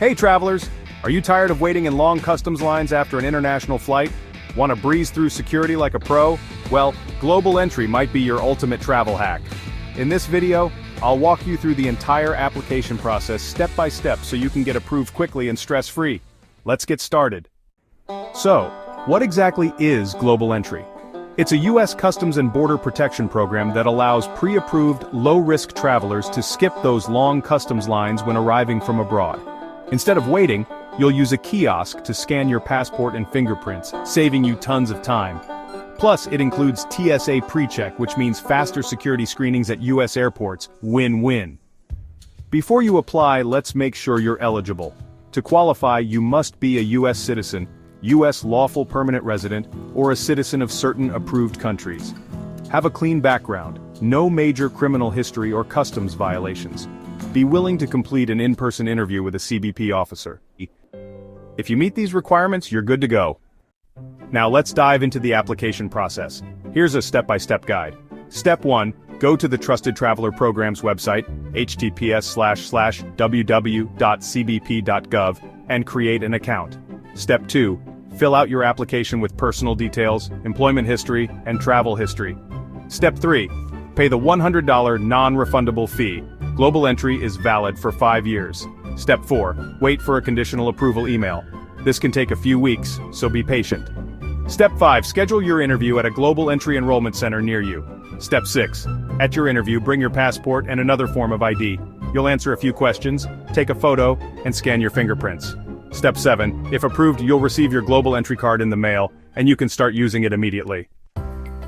Hey travelers, are you tired of waiting in long customs lines after an international flight? Want to breeze through security like a pro? Well, Global Entry might be your ultimate travel hack. In this video, I'll walk you through the entire application process step by step so you can get approved quickly and stress-free. Let's get started. So, what exactly is Global Entry? It's a U.S. Customs and Border Protection program that allows pre-approved, low-risk travelers to skip those long customs lines when arriving from abroad. Instead of waiting, you'll use a kiosk to scan your passport and fingerprints, saving you tons of time. Plus, it includes TSA PreCheck, which means faster security screenings at U.S. airports. Win-win. Before you apply, let's make sure you're eligible. To qualify, you must be a U.S. citizen, U.S. lawful permanent resident, or a citizen of certain approved countries. Have a clean background, no major criminal history or customs violations. Be willing to complete an in-person interview with a CBP officer. If you meet these requirements, you're good to go. Now let's dive into the application process. Here's a step-by-step guide. Step 1, go to the Trusted Traveler Program's website, https://www.cbp.gov, and create an account. Step 2, fill out your application with personal details, employment history, and travel history. Step 3, pay the $100 non-refundable fee. Global Entry is valid for 5 years. Step 4, wait for a conditional approval email. This can take a few weeks, so be patient. Step 5, schedule your interview at a Global Entry enrollment center near you. Step 6, at your interview, bring your passport and another form of ID. You'll answer a few questions, take a photo, and scan your fingerprints. Step 7, if approved, you'll receive your Global Entry card in the mail, and you can start using it immediately.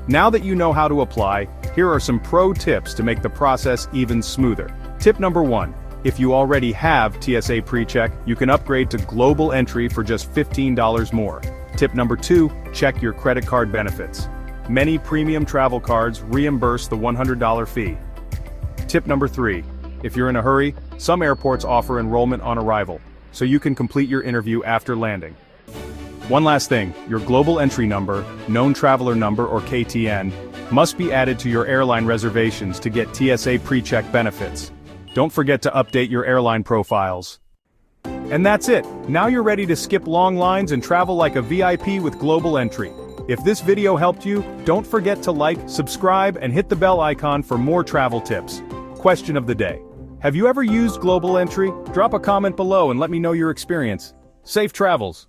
Now that you know how to apply, here are some pro tips to make the process even smoother. Tip number 1. If you already have TSA PreCheck, you can upgrade to Global Entry for just $15 more. Tip number 2, check your credit card benefits. Many premium travel cards reimburse the $100 fee. Tip number 3, if you're in a hurry, some airports offer enrollment on arrival, so you can complete your interview after landing. One last thing, your Global Entry number, known traveler number or KTN, must be added to your airline reservations to get TSA PreCheck benefits. Don't forget to update your airline profiles. And that's it, now you're ready to skip long lines and travel like a VIP with Global Entry. If this video helped you, don't forget to like, subscribe, and hit the bell icon for more travel tips. Question of the day. Have you ever used Global Entry? Drop a comment below and let me know your experience. Safe travels!